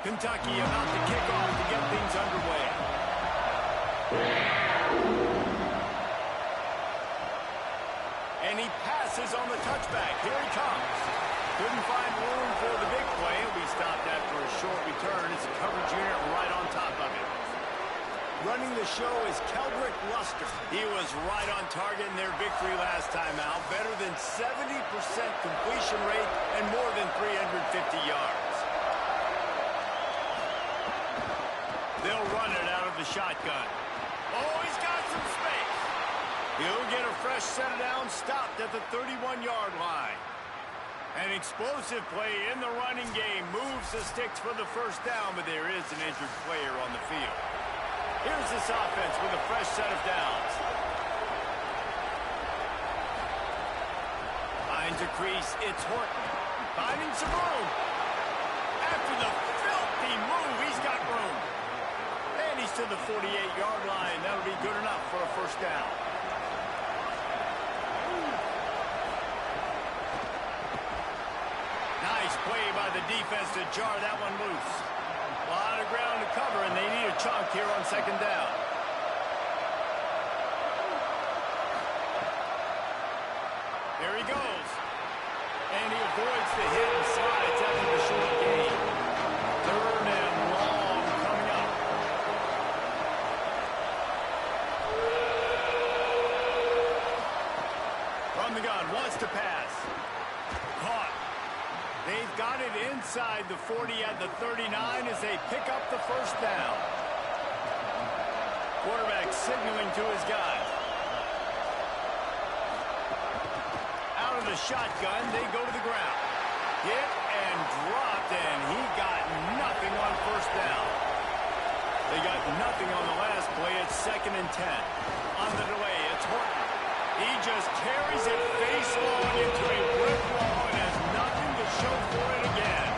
Kentucky about to kick off to get things underway. And he passes on the touchback. Here he comes. Couldn't find room for the big play. He'll be stopped after a short return. It's a coverage unit right on top of him. Running the show is Keldrick Luster. He was right on target in their victory last time out. Better than 70% completion rate and more than 350 yards. They'll run it out of the shotgun. Oh, he's got some space. He'll get a fresh set of downs stopped at the 31-yard line. An explosive play in the running game moves the sticks for the first down, but there is an injured player on the field. Here's this offense with a fresh set of downs. Finds a crease. It's Horton. Finding some room. After the filthy move, he's got room. And he's to the 48-yard line. That'll be good enough for a first down. Nice play by the defense to jar that one loose. A lot of ground to cover, and they need a chunk here on second down. There he goes. And he avoids the hit and slides after the short gain. Third and long coming up. From the gun, wants to pass. Caught. They've got it inside the 40 at the 39 as they pick up the first down. Quarterback signaling to his guys. Out of the shotgun, they go to the ground. Hit and dropped, and he got nothing on first down. They got nothing on the last play. It's 2nd and 10. On the delay, it's Horton. He just carries it face on into a brick wall and has nothing to show for it again.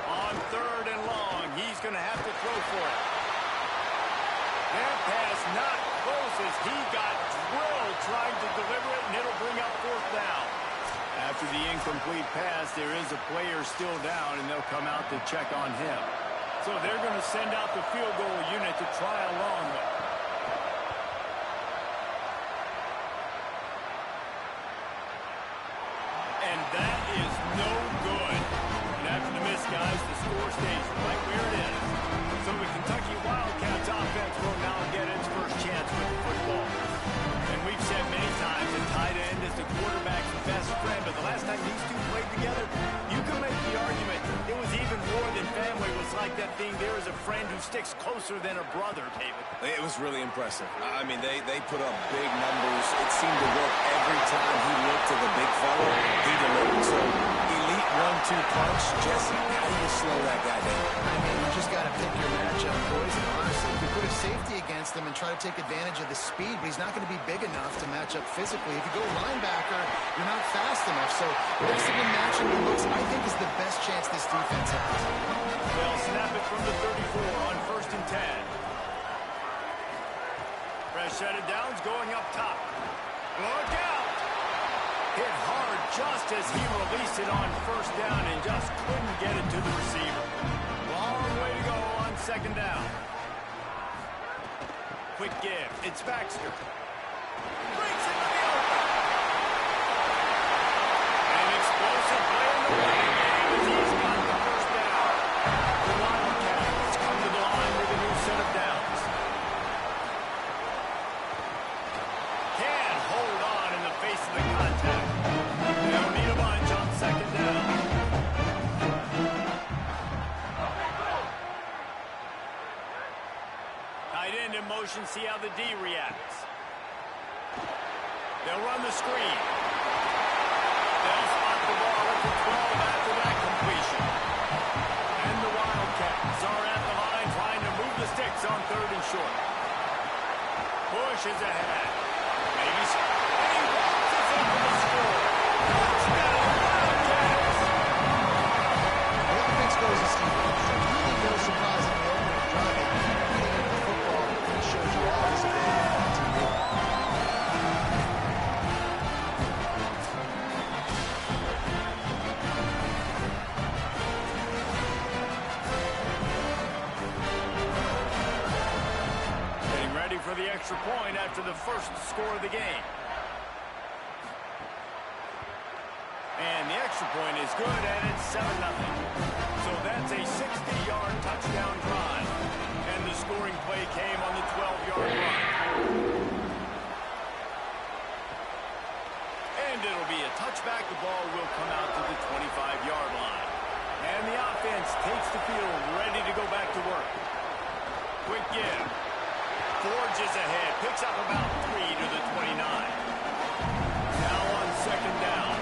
On 3rd and long, he's going to have to throw for it. That pass not close as he got drilled trying to deliver it, and it'll bring up 4th down. After the incomplete pass, there is a player still down, and they'll come out to check on him. So they're going to send out the field goal unit to try a long one. And that is no good. And after the miss, guys, the score stays right where it is. So the Kentucky Wildcats offense will now get its first chance with the football. And we've said many times a tight end is the quarterback's best friend, but the last time these two played together, you can make the argument it was even more than family. It was like that thing, there is a friend who sticks closer than a brother, David. It was really impressive. I mean, they put up big numbers. It seemed to work every time he looked to the big fella. He delivered. So, elite 1-2 punch. Jesse, how do you slow that guy down? I mean, you just got to pick your matchup, boys. And honestly, you put a safety against him and try to take advantage of the speed, but he's not going to be big enough to match up physically. If you go linebacker, you're not fast enough. So, mixing and matching the looks, I think, is the best chance this defense has. They'll snap it from the 34 on 1st and 10. Fresh set of downs going up top. Look out! Hit hard just as he released it on 1st down and just couldn't get it to the receiver. Long way to go on 2nd down. Quick give. It's Baxter. Breaks into the open. An explosive play in the running game as he's got the first down. The Wildcats come to the line with a new set of downs. Can't hold on in the face of the contact. They'll need a bunch on 2nd down. Tight end in motion, see how the D reacts. They'll run the screen. They'll spot the ball at the 12 after that completion. And the Wildcats are at the line trying to move the sticks on 3rd and short. Bush is ahead. Maybe so. And he walks us in for the score. Touchdown, Wildcats! The offense goes to Steve. There's really no surprise in the opening drive. They keep getting into the football, and it shows you all this ability on TV. extra point after the first score of the game. And the extra point is good, and it's 7-0. So that's a 60-yard touchdown drive. And the scoring play came on the 12-yard run. And it'll be a touchback. The ball will come out to the 25-yard line. And the offense takes the field, ready to go back to work. Quick give. Forges ahead, picks up about 3 to the 29. Now on second down.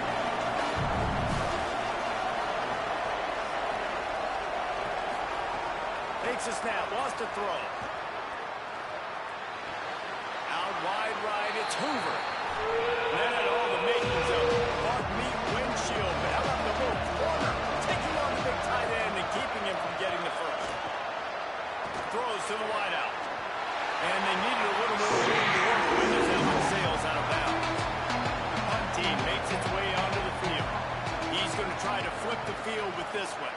Takes a snap, wants to throw. Out wide right, it's Hoover. That had all the makings of Mark Meat windshield, but how about the little corner? Taking on the big tight end and keeping him from getting the first. Throws to the wideout. And they needed a little more room to work with as that one sails out of bounds. Punt team makes its way onto the field. He's going to try to flip the field with this one.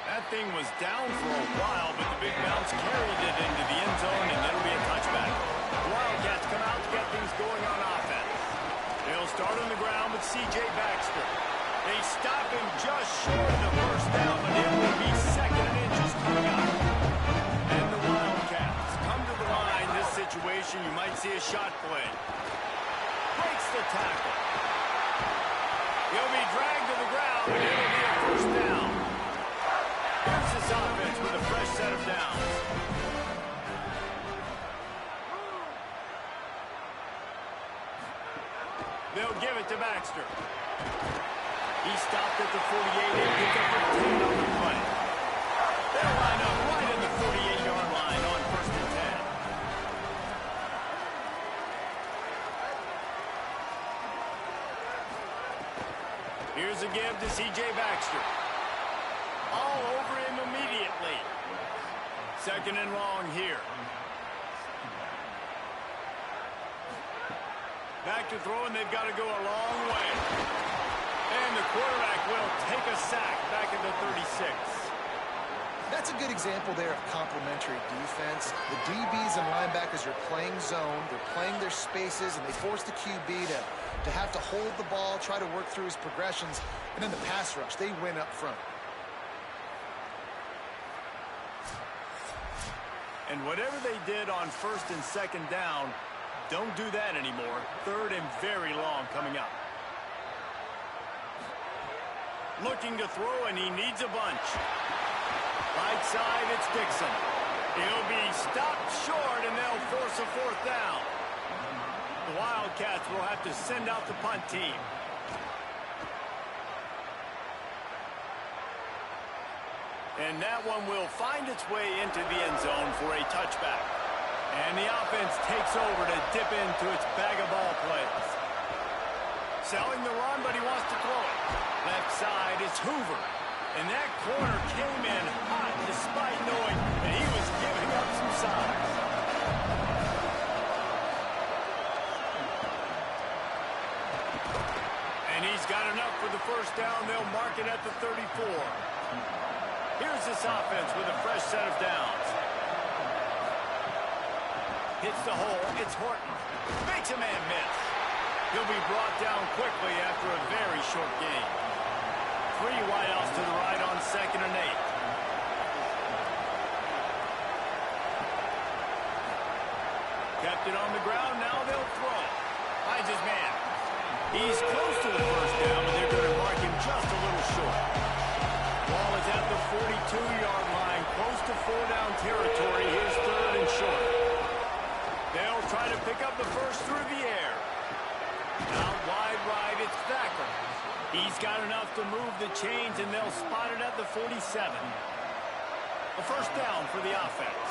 That thing was down for a while, but the big bounce carried it into the end zone, and it'll be a touchback. The Wildcats come out to get things going on offense. They'll start on the ground with C.J. Baxter. They stop him just short of the first down, but it will be second and inches coming up. And the Wildcats come to the line. This situation, you might see a shot play. Breaks the tackle. He'll be dragged to the ground, and it'll be a first down. Here's this offense with a fresh set of downs. They'll give it to Baxter. He stopped at the 48 and picked up a 10 on the play. They'll line up right in the 48-yard line on first and 10. Here's a give to C.J. Baxter. All over him immediately. Second and long here. Back to throw, and they've got to go a long way. And the quarterback will take a sack back at the 36. That's a good example there of complementary defense. The DBs and linebackers are playing zone. They're playing their spaces, and they force the QB to have to hold the ball, try to work through his progressions. And then the pass rush, they win up front. And whatever they did on first and second down, don't do that anymore. Third and very long coming up. Looking to throw, and he needs a bunch. Right side, it's Dixon. He'll be stopped short, and they'll force a fourth down. The Wildcats will have to send out the punt team. And that one will find its way into the end zone for a touchback. And the offense takes over to dip into its bag of ball plays. Selling the run, but he wants to throw it. Left side is Hoover. And that corner came in hot despite knowing that he was giving up some size. And he's got enough for the first down. They'll mark it at the 34. Here's this offense with a fresh set of downs. Hits the hole. It's Horton. Makes a man miss. He'll be brought down quickly after a very short game. 3 wideouts to the right on second and 8. Kept it on the ground. Now they'll throw. Finds his man. He's close to the first down, but they're going to mark him just a little short. Ball is at the 42-yard line, close to 4-down territory. Here's third and short. They'll try to pick up the first through the air. Out wide right, it's Thacker. He's got enough to move the chains, and they'll spot it at the 47. A first down for the offense.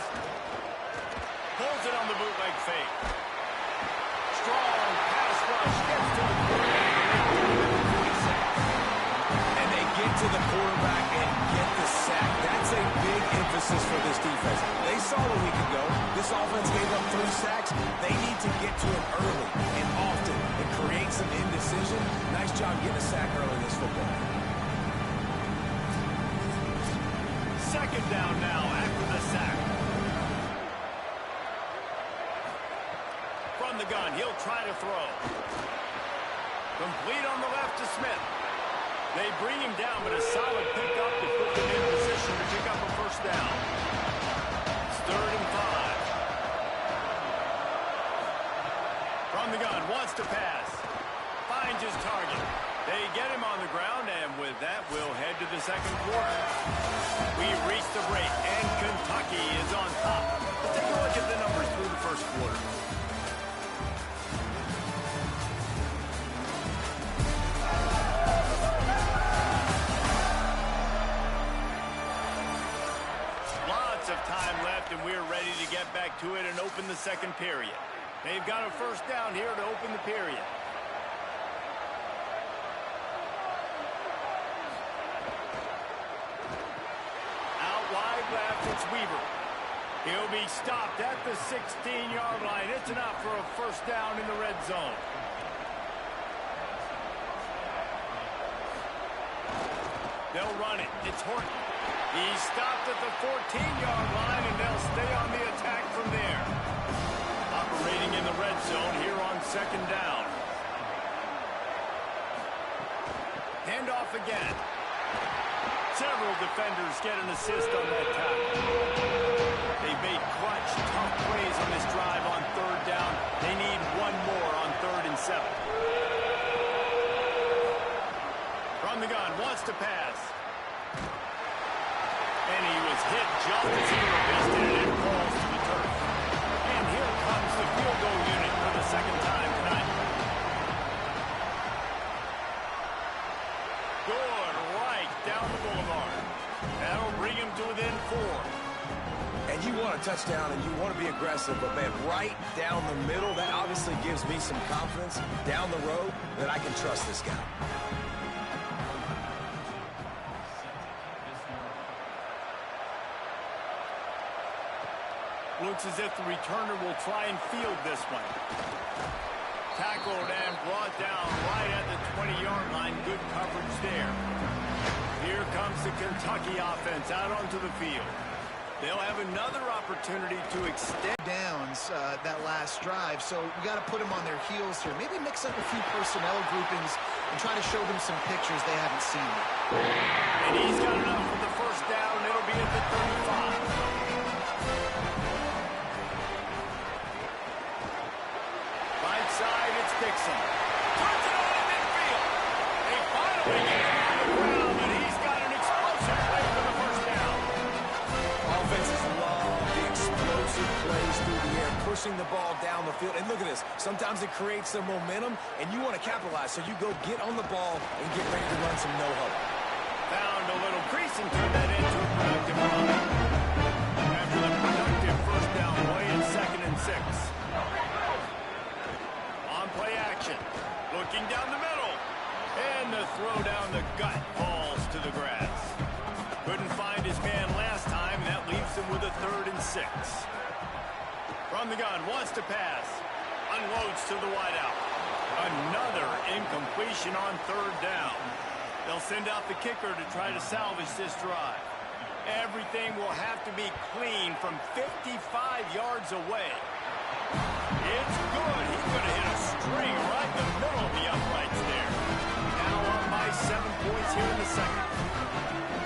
Pulls it on the bootleg fake. Strong pass rush gets to the quarterback, And they get to the quarterback and get the sack. That's a big emphasis for this defense. They saw a week ago. This offense gave up 3 sacks. They need to get to him early and often and create some indecision. Nice job getting a sack early in this football. Second down now after the the gun. He'll try to throw. Complete on the left to Smith. They bring him down, but a solid pickup to put them in position to pick up a first down. It's 3rd and 5. From the gun, wants to pass. Finds his target. They get him on the ground, and with that, we'll head to the second quarter. We've reached the break, and Kentucky is on top. Let's take a look at the numbers through the first quarter. Of time left, and we're ready to get back to it and open the second period. They've got a first down here to open the period. Out wide left, it's Weaver. He'll be stopped at the 16-yard line. It's enough for a first down in the red zone. They'll run it. It's Horton. He's stopped at the 14-yard line, and they'll stay on the attack from there. Operating in the red zone here on second down. Handoff again. Several defenders get an assist on that tackle. They made clutch, tough plays on this drive on third down. They need one more on 3rd and 7. From the gun, wants to pass. And he was hit just as he released it, and it falls to the turf. And here comes the field goal unit for the second time tonight. Good, right down the boulevard. That'll bring him to within 4. And you want a touchdown, and you want to be aggressive, but, man, right down the middle, that obviously gives me some confidence down the road that I can trust this guy. Looks as if the returner will try and field this one. Tackled and brought down right at the 20-yard line. Good coverage there. Here comes the Kentucky offense out onto the field. They'll have another opportunity to extend downs that last drive, so we got to put them on their heels here. Maybe mix up a few personnel groupings and try to show them some pictures they haven't seen. And he's got enough for the first down. It'll be at the 35. Side, it's Dixon. Turns it on in midfield. They finally get him on the ground, and he's got an explosive play for the first down. Offenses love the explosive plays through the air, pushing the ball down the field. And look at this. Sometimes it creates some momentum, and you want to capitalize. So you go get on the ball and get ready to run some no-huddle. Found a little crease and turned that into a productive run. After the productive first down play, it's 2nd and 6. Play action. Looking down the middle. And the throw down the gut falls to the grass. Couldn't find his man last time. That leaves him with a 3rd and 6. From the gun, wants to pass. Unloads to the wideout. Another incompletion on 3rd down. They'll send out the kicker to try to salvage this drive. Everything will have to be clean from 55 yards away. It's good. He's going to hit a string right in the middle of the uprights there. Now up by 7 points here in the second.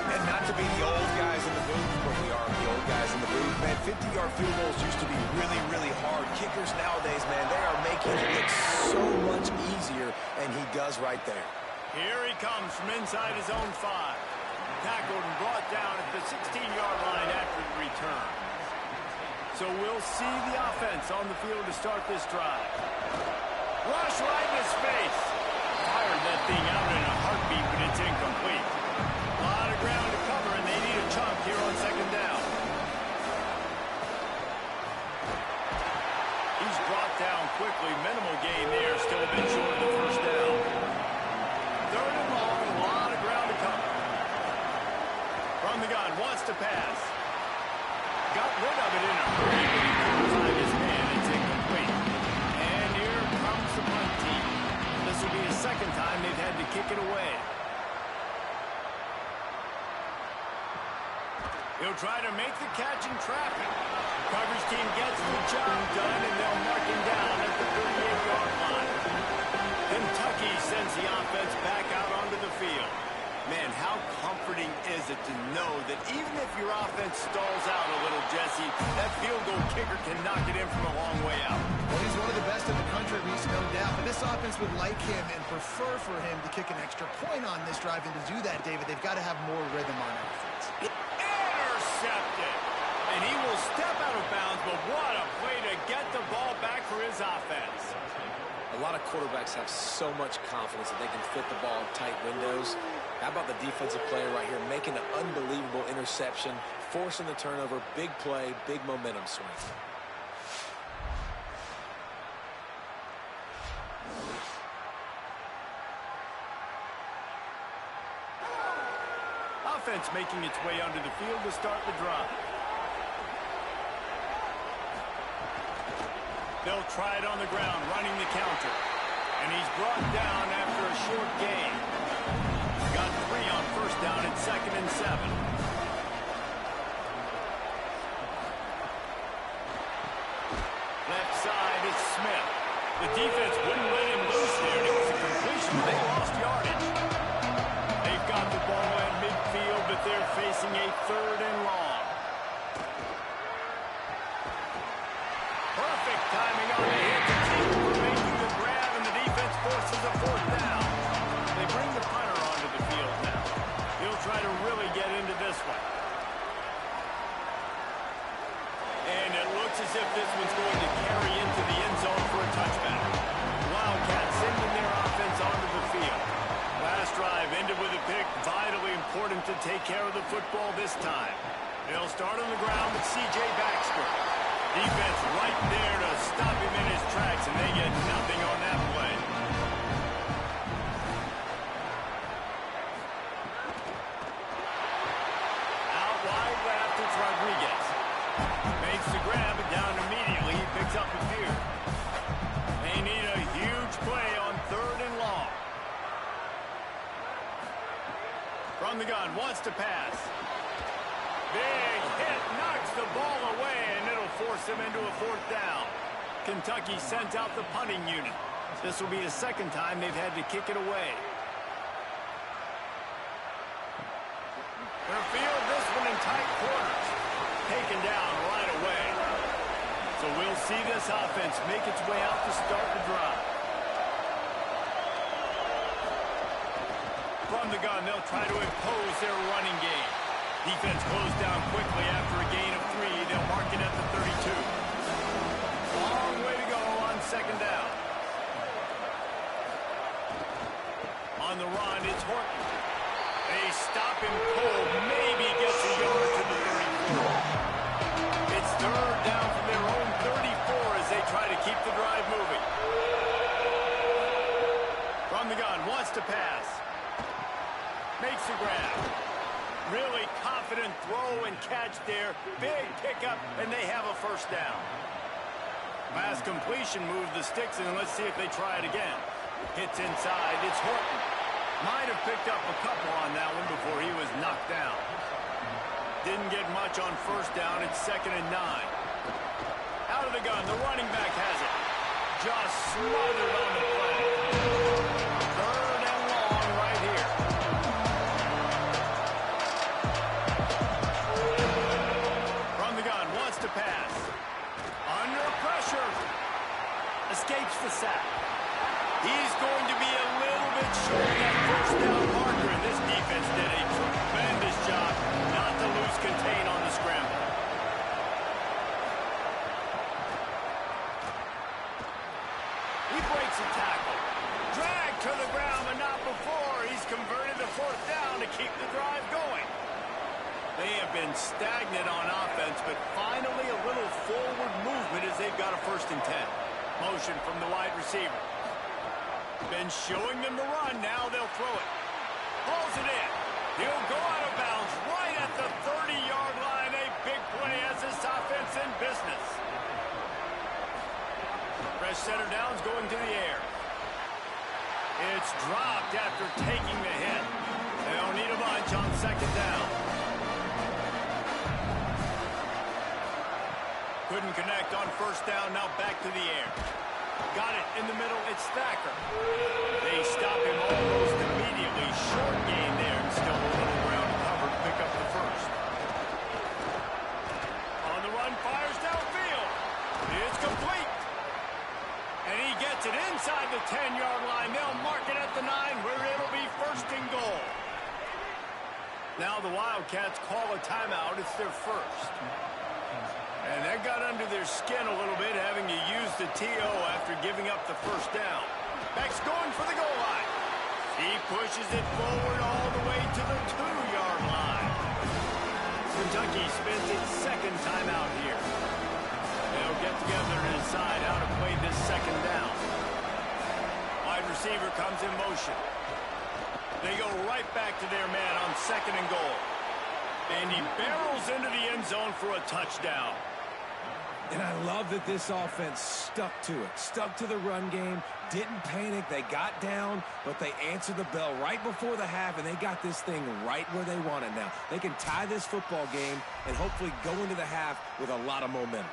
And not to be the old guys in the booth, but we are the old guys in the booth, man. 50-yard field goals used to be really, really hard. Kickers nowadays, man, they are making it look so much easier, and he does right there. Here he comes from inside his own 5. Tackled and brought down at the 16-yard line after the return. So we'll see the offense on the field to start this drive. Rush right in his face. Fired that thing out in a heartbeat, but it's incomplete. A lot of ground to cover, and they need a chunk here on second down. He's brought down quickly. Minimal gain there. Still a bit short of the first down. 3rd and long. A lot of ground to cover. From the gun. Wants to pass. Got rid of it in a hurry, but he couldn't find his man. It's incomplete. And here comes the punt team. This will be the second time they've had to kick it away. He'll try to make the catch in traffic. Coverage team gets the job done, and they'll mark him down at the 30. this offense would like him and prefer for him to kick an extra point on this drive. And to do that, David, they've got to have more rhythm on offense. Intercepted. And he will step out of bounds, but what a play to get the ball back for his offense. A lot of quarterbacks have so much confidence that they can fit the ball in tight windows. How about the defensive player right here making an unbelievable interception, forcing the turnover, big play, big momentum swing. Offense making its way onto the field to start the drive. They'll try it on the ground, running the counter. And he's brought down after a short gain. Got 3 on first down at 2nd and 7. Left side, it's Smith. The defense wouldn't let him loose there, and it was a completion. They lost yardage. They've got the ball at midfield, but they're facing a 3rd and long. Perfect timing on the hit to keep him from making the grab, and the defense forces a 4th down. They bring the punter onto the field now. He'll try to really get into this one. And it looks as if this one's going to carry into the end zone for a touchback. Wildcats sending their offense onto the field. Last drive ended with a pick. Vitally important to take care of the football this time. They'll start on the ground with C.J. Baxter. Defense right there to stop him in his tracks, and they get nothing on that play. Out wide left, it's Rodriguez. Makes the grab, and down immediately. He picks up a few. They need a huge play on 3rd and long. From the gun, wants to pass. Big hit, knocks the ball away, and it'll force him into a 4th down. Kentucky sent out the punting unit. This will be the 2nd time they've had to kick it away. They'll field this one in tight quarters. Taken down right away. So we'll see this offense make its way out to start the drive. From the gun, they'll try to impose their running game. Defense closed down quickly after a gain of 3. They'll mark it at the 32. Long way to go on 2nd down. On the run, it's Horton. They stop him cold. Maybe gets a yard to the 34. It's 3rd down from their own 34 as they try to keep the drive moving. From the gun, wants to pass. Makes the grab. Really confident throw and catch there. Big pickup, and they have a 1st down. Pass completion moved the sticks, and let's see if they try it again. Hits inside. It's Horton. Might have picked up a couple on that one before he was knocked down. Didn't get much on 1st down. It's 2nd and 9. Out of the gun. The running back has it. Just smothered on the play. 3rd and long right here. To pass. Under pressure. Escapes the sack. He's going to be a little bit short of that 1st down marker, and this defense did a tremendous job not to lose contain on the scramble. He breaks a tackle. Dragged to the ground, but not before. He's converted the 4th down to keep the drive going. They have been stagnant on offense, but finally a little forward movement as they've got a 1st and 10. Motion from the wide receiver. Been showing them the run. Now they'll throw it. Pulls it in. He'll go out of bounds right at the 30-yard line. A big play as this offense in business. Fresh center downs going to the air. It's dropped after taking the hit. They'll need a bunch on 2nd down. Couldn't connect on 1st down, now back to the air. Got it in the middle, it's Thacker. They stop him almost immediately. Short gain there, and still a little ground to cover to pick up the 1st. On the run, fires downfield. It's complete. And he gets Gets it inside the 10-yard line. They'll mark it at the 9, where it'll be first and goal. Now the Wildcats call a timeout. It's their first. And that got under their skin a little bit, having to use the TO after giving up the first down. Beck's going for the goal line. He pushes it forward all the way to the 2-yard line. Kentucky spends its second timeout here. They'll get together to decide how to play this second down. Wide receiver comes in motion. They go right back to their man on second and goal. And he barrels into the end zone for a touchdown. And I love that this offense stuck to it. Stuck to the run game. Didn't panic. They got down, but they answered the bell right before the half, and they got this thing right where they want it now. They can tie this football game and hopefully go into the half with a lot of momentum.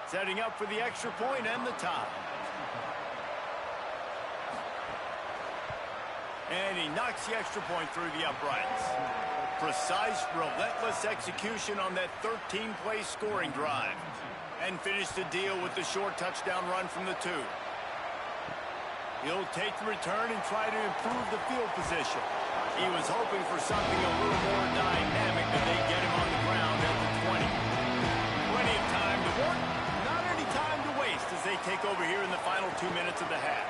Setting up for the extra point and the tie. And he knocks the extra point through the uprights. Precise, relentless execution on that 13-play scoring drive. And finished the deal with the short touchdown run from the 2. He'll take the return and try to improve the field position. He was hoping for something a little more dynamic, but they get him on the ground at the 20. Plenty of time to work, not any time to waste as they take over here in the final 2 minutes of the half.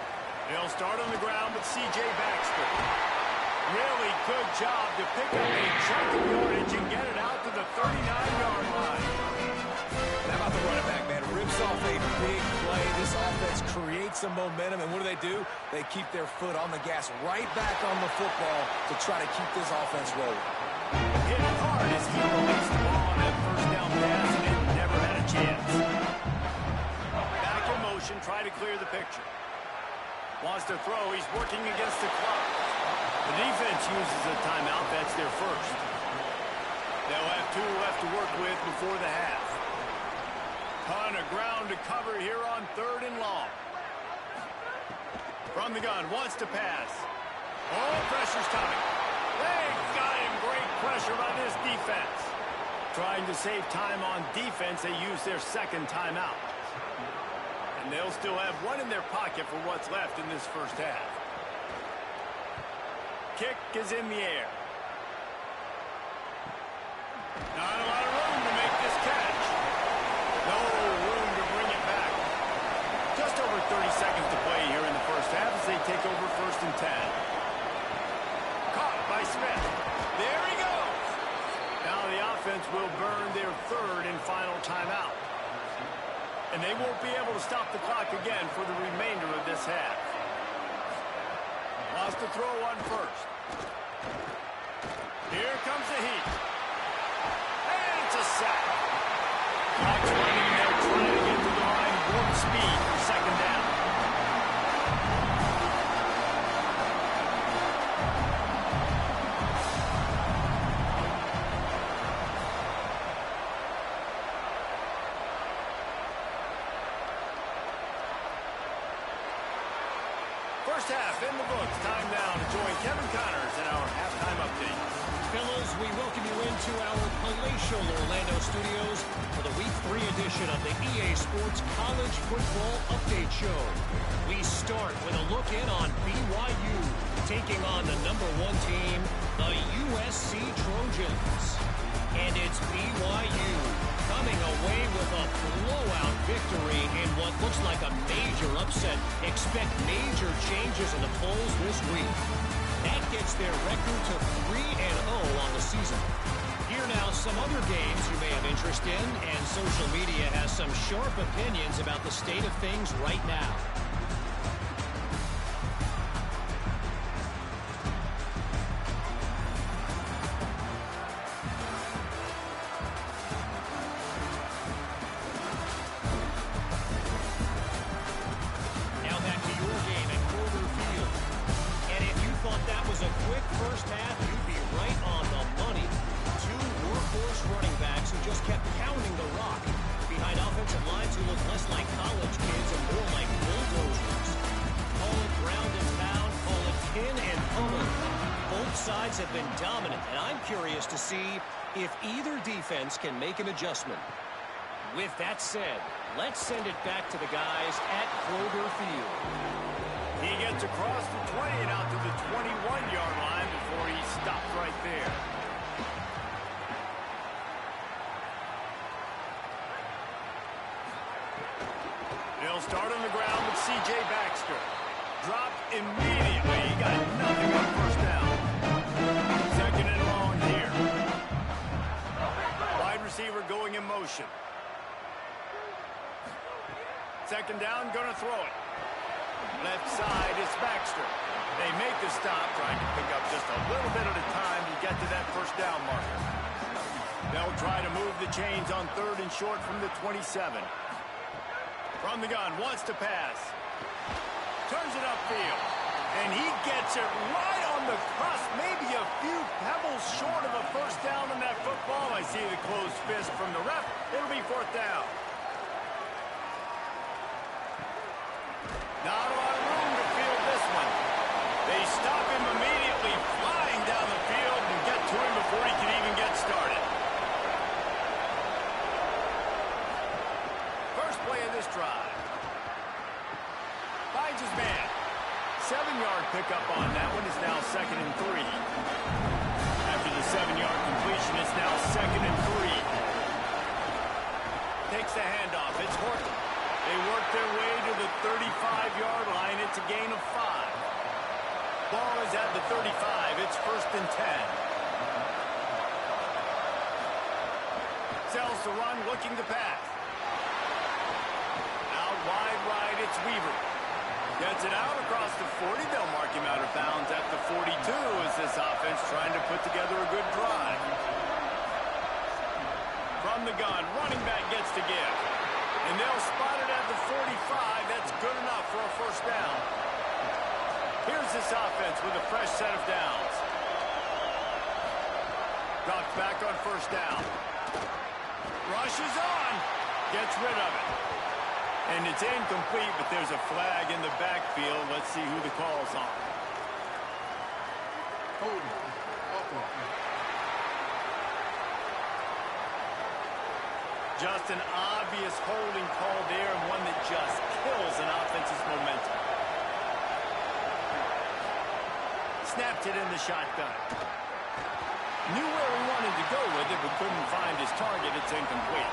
They'll start on the ground with C.J. Baxter. Really good job to pick up a chunk of yardage and get it out to the 39-yard line. How about the running back, man? Rips off a big play. This offense creates some momentum, and what do? They keep their foot on the gas right back on the football to try to keep this offense rolling. Hit hard as he released the ball on that first down pass, and it never had a chance. Back in motion, try to clear the picture. Wants to throw. He's working against the clock. The defense uses a timeout. That's their first. They'll have 2 left to work with before the half. Ton of ground to cover here on 3rd and long. From the gun, wants to pass. Oh, pressure's coming. They got him. Great pressure by this defense. Trying to save time on defense, they use their second timeout. And they'll still have 1 in their pocket for what's left in this first half. Kick is in the air. Not a lot of room to make this catch. No room to bring it back. Just over 30 seconds to play here in the first half as they take over 1st and 10. Caught by Smith. There he goes. Now the offense will burn their 3rd and final timeout. And they won't be able to stop the clock again for the remainder of this half. Lost to throw on first. Here comes the heat. And it's a sack. Clock's running, and they're trying to get to the line warp speed for second down. First half in the books. Time now to join Kevin Connors in our halftime update. Fellas, we welcome you into our palatial Orlando studios for the Week 3 edition of the EA Sports College Football Update Show. We start with a look in on BYU, taking on the #1 team, the USC Trojans. And it's BYU coming away with a blowout victory in what looks like a major upset. Expect major changes in the polls this week. That gets their record to 3-0 on the season. Here now, some other games you may have interest in, and social media has some sharp opinions about the state of things right now. Have been dominant, and I'm curious to see if either defense can make an adjustment. With that said, let's send it back to the guys at Kroger Field. He gets across the 20 and out to the 21-yard line before he stops right there. They'll start on the ground with C.J. Baxter. Dropped immediately. He got nothing on first down. Second and long here. Wide receiver going in motion. Second down, going to throw it. Left side is Baxter. They make the stop, trying to pick up just a little bit at a time to get to that first down marker. They'll try to move the chains on third and short from the 27. From the gun, wants to pass. Turns it upfield. And he gets it right on the cusp. Maybe a few pebbles short of a first down on that football. I see the closed fist from the ref. It'll be fourth down. Not a lot of room to field this one. They stop him immediately, flying down the field and get to him before he can even get started. First play of this drive. Finds his man. 7-yard pickup on that one. Is now 2nd and 3. After the 7-yard completion, it's now 2nd and 3. Takes the handoff. It's Horton. They work their way to the 35-yard line. It's a gain of 5. Ball is at the 35. It's 1st and 10. Sells the run, looking to pass. Out wide right, it's Weaver. Gets it out across the 40. They'll mark him out of bounds at the 42 as this offense trying to put together a good drive. From the gun, running back gets to give. And they'll spot it at the 45. That's good enough for a first down. Here's this offense with a fresh set of downs. Drops back on first down. Rushes on. Gets rid of it. And it's incomplete, but there's a flag in the backfield. Let's see who the call's on. Just an obvious holding call there, and one that just kills an offense's momentum. Snapped it in the shotgun. Knew where he wanted to go with it, but couldn't find his target. It's incomplete.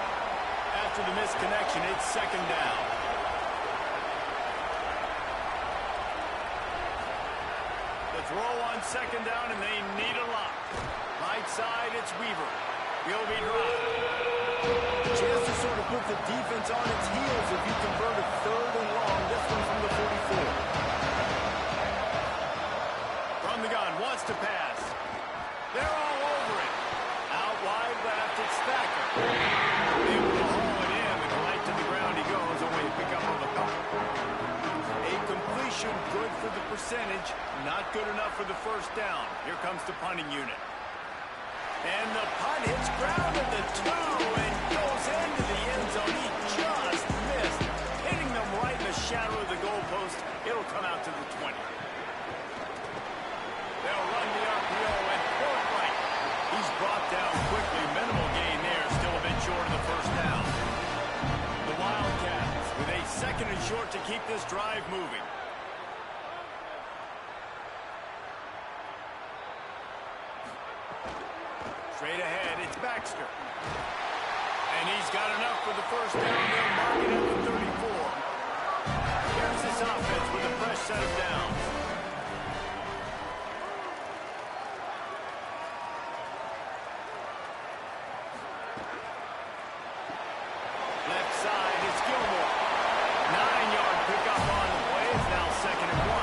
After the misconnection, it's 2nd down. The throw on 2nd down, and they need a lot. Right side, it's Weaver. He'll be dropped. Chance to sort of put the defense on its heels if you convert a 3rd and long. This one from the 44. From the gun, wants to pass. They're all over it. Out wide left, it's Thacker. Able to haul it in, and right to the ground he goes, only to pick up on the punt. A completion good for the percentage, not good enough for the first down. Here comes the punting unit. And the punt hits ground at the 2 and goes into the end zone. He just missed, hitting them right in the shadow of the goalpost. It'll come out to the 20. They'll run the RPO and Forthright. He's brought down quickly. Minimal gain there, still a bit short of the first down. The Wildcats with a 2nd and short to keep this drive moving. Straight ahead, it's Baxter. And he's got enough for the first down. They'll mark it at the 34. Here's this offense with a fresh set of downs. Left side, it's Gilmore. 9-yard pickup on the play. It's now 2nd and 1.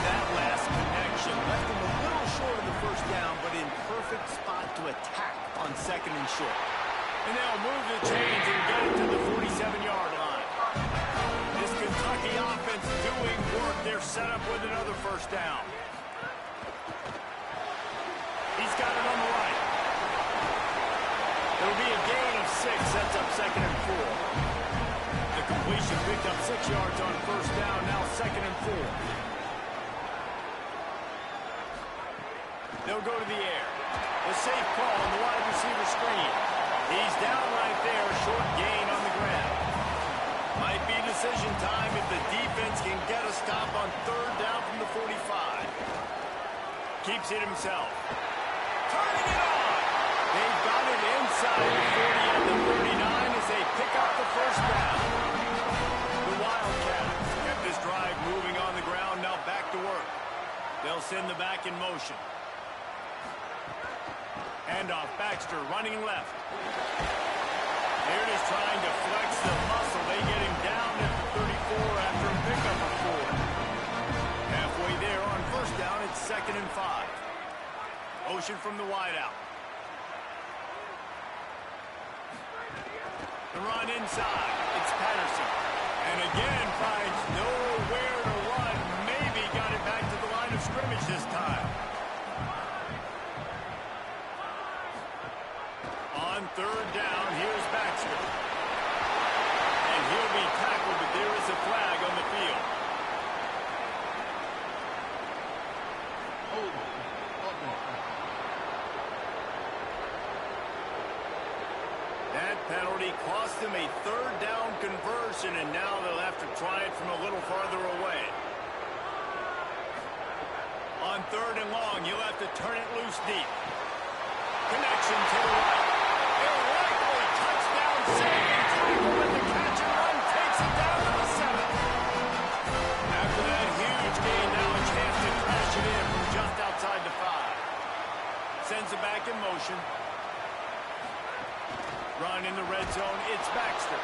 That last connection left him a little short of the first down, but in perfect spot to attack on 2nd and short. And they'll move the chains and get it to the 47-yard line. This Kentucky offense doing work. They're set up with another first down. He's got it on the right. It'll be a gain of 6, sets up 2nd and 4. The completion picked up 6 yards on first down, now 2nd and 4. They'll go to the air. The safe call on the wide receiver screen. He's down right there, short defense can get a stop on third down from the 45. Keeps it himself. Turning it on. They've got it inside the 40 at the 39 as they pick up the first down. The Wildcats kept this drive moving on the ground, now back to work. They'll send the back in motion. Handoff, Baxter running left. Here it is trying to flex the muscle. They get him down at the 34 after a pickup of 4. Halfway there on first down, it's 2nd and 5. Motion from the wideout. The run inside. It's Patterson. And again finds nowhere to run. Maybe got it back to the line of scrimmage this time. On third down, here's Baxter. And he'll be tackled, but there is a flag on the field. That penalty cost them a third down conversion, and now they'll have to try it from a little farther away. On third and long, you'll have to turn it loose deep. Connection to the right. A likely touchdown saving tackle with the catch and run takes it down to the 7. After that huge gain, now a chance to crash it in from just outside the 5. Sends it back in motion. Run in the red zone. It's Baxter.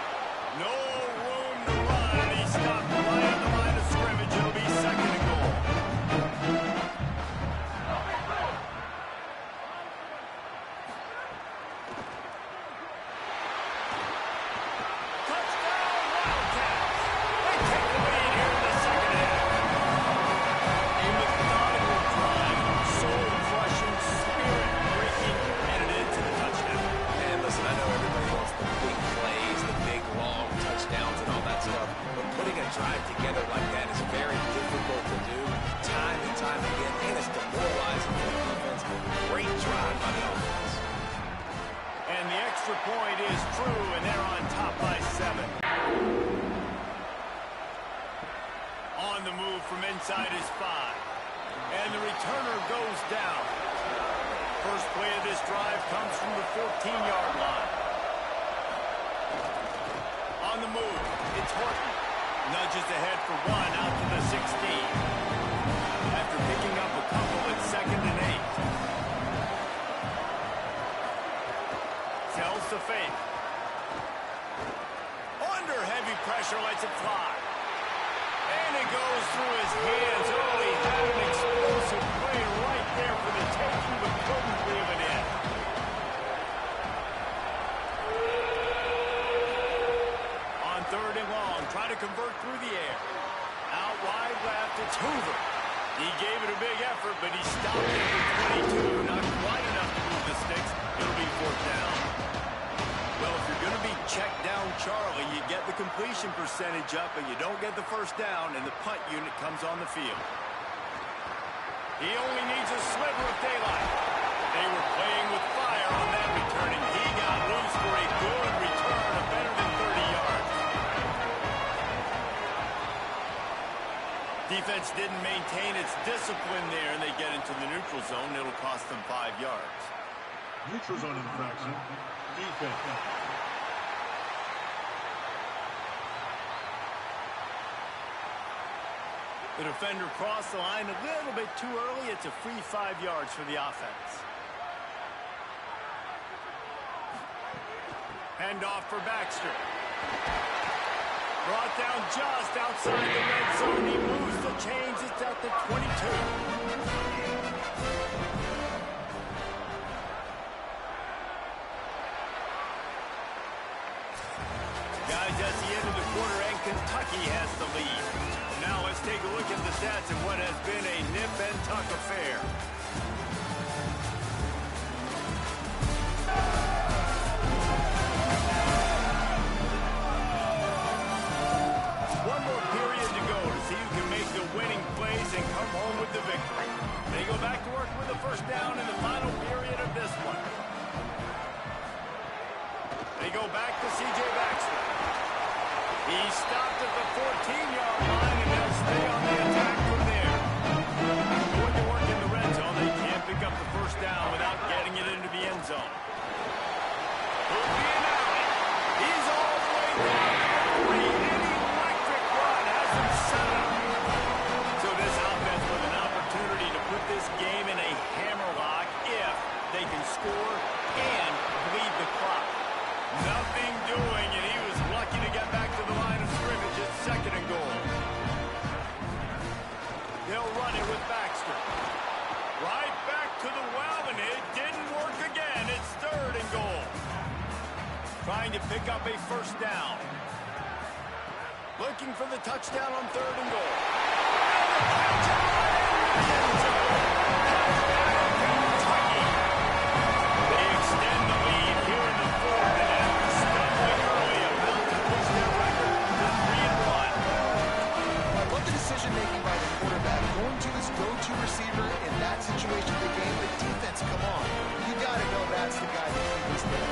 No room to run, and he stopped right on the line of scrimmage. It'll be 2nd and goal. Drive together like that is very difficult to do time and time again, and it's demoralizing for the defense. Great drive by the offense. And the extra point is true, and they're on top by 7. On the move from inside his 5. And the returner goes down. First play of this drive comes from the 14-yard line. On the move, it's Horton. Nudges ahead for 1 out to the 16. After picking up a couple, it's 2nd and 8. Sells to fake. Under heavy pressure, lets it fly. And it goes through his hands. Oh, he had an explosive play right there for the taking, but couldn't leave it in. Third and long, trying to convert through the air. Out wide left, it's Hoover. He gave it a big effort, but he stopped it for 22. Not quite enough to move the sticks. It'll be 4th down. Well, if you're going to be checked down, Charlie, you get the completion percentage up, and you don't get the first down, and the punt unit comes on the field. He only needs a sliver of daylight. They were playing with fire on that return, and he got loose for a good return of better than 30 yards. Defense didn't maintain its discipline there, and they get into the neutral zone. It'll cost them 5 yards. Neutral zone infraction. Defense. The defender crossed the line a little bit too early. It's a free 5 yards for the offense. Handoff for Baxter. Brought down just outside the red zone. He moves the chains. It's at the 22. Guys, that's the end of the quarter, and Kentucky has the lead. Now let's take a look at the stats of what has been a nip and tuck affair. One more period to go to see who can make the winning plays and come home with the victory. They go back to work with the first down in the final period of this one. They go back to C.J. Baxter. He stopped at the 14-yard line and stay on the attack from there. Going to work in the red zone. They can't pick up the first down without getting it into the end zone. He's all the way down to 3. An electric run has him set up. So this offense with an opportunity to put this game in a hammerlock if they can score and bleed the clock. Nothing doing, and he was lucky to get back to the line of scrimmage at 2nd and goal. They'll run it with Baxter. Right back to the well, and it didn't work again. It's 3rd and goal. Trying to pick up a first down. Looking for the touchdown on 3rd and goal. They extend the lead here in the 4th, and after stumbling early, about to push their record to 3-1. I love the decision-making by the quarterback. Going to his go-to receiver in that situation of the game. The defense, come on. You got to know that's the guy that keeps this there.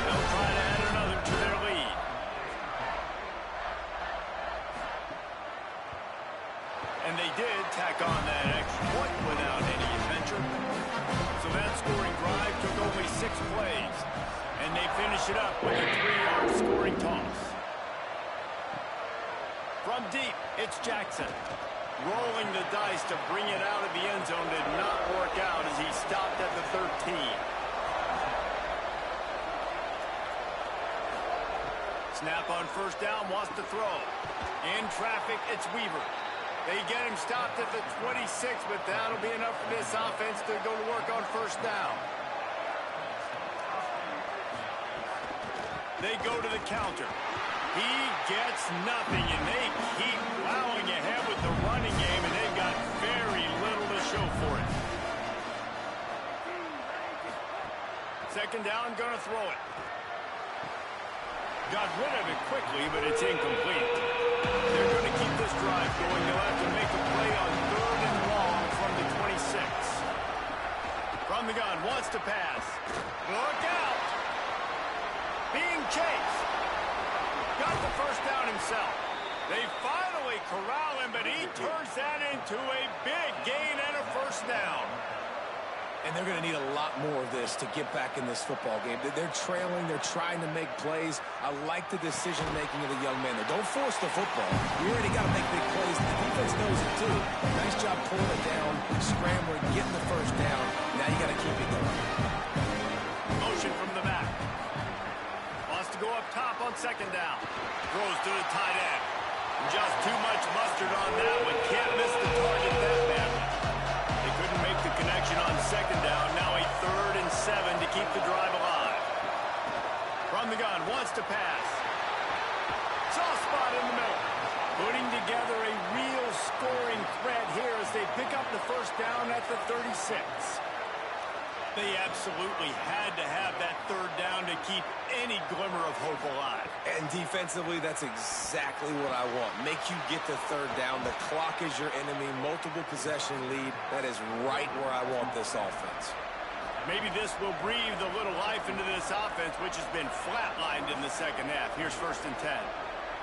They'll try to add another to their lead. And they did tack on that extra point without any adventure. So that scoring drive took only 6 plays. And they finish it up with a 3-yard scoring toss. From deep, it's Jackson. Rolling the dice to bring it out of the end zone did not work out as he stopped at the 13. Snap on first down, wants to throw. In traffic, it's Weaver. They get him stopped at the 26, but that'll be enough for this offense to go to work on first down. They go to the counter. He gets nothing, and they keep plowing ahead with the running game, and they've got very little to show for it. 2nd down, gonna throw it. Got rid of it quickly, but it's incomplete. They're going to keep this drive going. They'll have to make a play on 3rd and long from the 26. From the gun, wants to pass. Look out! Being chased. Got the first down himself. They finally corral him, but he turns that into a big gain and a first down. And they're going to need a lot more of this to get back in this football game. They're trailing. They're trying to make plays. I like the decision-making of the young man there. Don't force the football. You already got to make big plays. The defense knows it, too. Nice job pulling it down, scrambling, getting the first down. Now you got to keep it going. Motion from the back. Wants to go up top on 2nd down. Throws to the tight end. Just too much mustard on that one. Can't miss the target that badly. Couldn't make the connection on 2nd down. Now a 3rd and 7 to keep the drive alive. From the gun, wants to pass. Soft spot in the middle. Putting together a real scoring threat here as they pick up the first down at the 36. They absolutely had to have that 3rd down to keep any glimmer of hope alive. And defensively, that's exactly what I want. Make you get the 3rd down. The clock is your enemy. Multiple possession lead. That is right where I want this offense. Maybe this will breathe a little life into this offense, which has been flatlined in the 2nd half. Here's 1st and 10.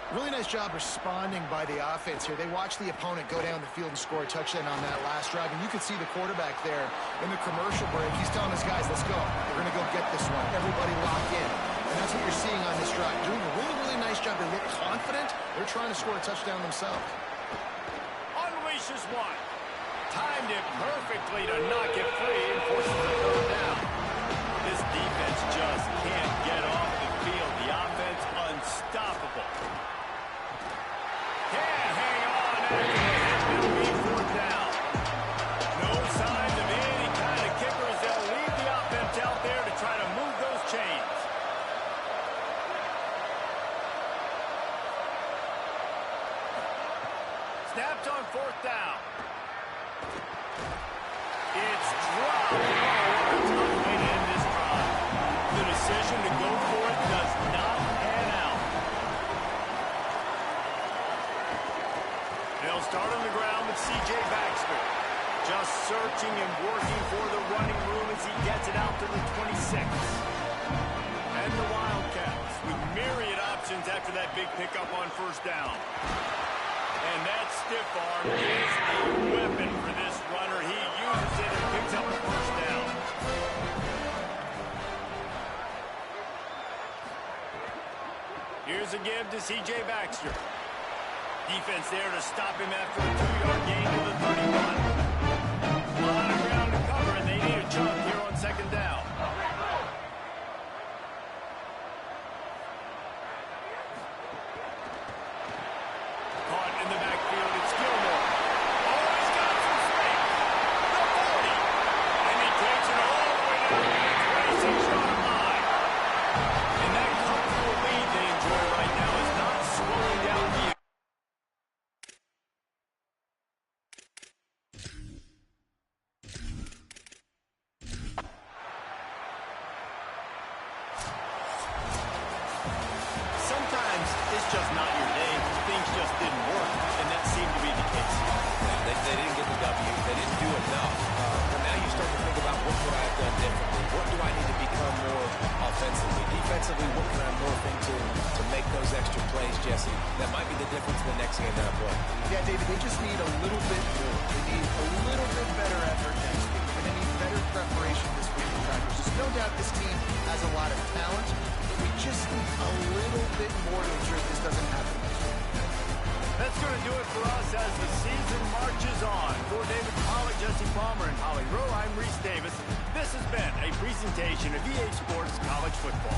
Really nice job responding by the offense here. They watched the opponent go down the field and score a touchdown on that last drive. And you could see the quarterback there in the commercial break. He's telling his guys, let's go. We're going to go get this one. Everybody lock in. And that's what you're seeing on this drive. Doing a really, really nice job. They look confident. They're trying to score a touchdown themselves. Unleashes one. Timed it perfectly to knock it free and forces the 3rd down. This defense just can't get off the field. The offense unstoppable. Can't hang on after the 4th down. No signs of any kind of kickers. They'll leave the offense out there to try to move those chains. Snapped on 4th down. It's dropped. Oh, what a tough way to end this drive. The decision to go for it does not pan out. They'll start on the ground with C.J. Baxter. Just searching and working for the running room as he gets it out to the 26. And the Wildcats with myriad options after that big pickup on 1st down. And that stiff arm is a weapon for this runner. He uses it and picks up a first down. Here's a give to C.J. Baxter. Defense there to stop him after a 2-yard gain to the 31. A lot of ground to cover, and they need a chunk here on second down. Caught in the backfield, it's Gilmore. Oh, he's got some space. The 40. And he takes it all the way down to the 26-yard line. And that comfortable lead they enjoy right now is not slowing down the Sometimes it's just not your day. Things just didn't work, and that seemed to be the case. They didn't get the W. They didn't do enough. But now you start to think about what could I have done differently? What do I need to become more offensively? Defensively, what can I morph into to make those extra plays, Jesse? That might be the difference in the next game that I play. Yeah, David, they just need a little bit more. They need a little bit better effort next week, and they need better preparation this week in practice. There's no doubt this team has a lot of talent, but we just need a little bit more to ensure this doesn't happen next week. That's going to do it for us as the season marches on. For David Pollack, Jesse Palmer, and Holly Rowe, I'm Reese Davis. This has been a presentation of EA Sports College Football.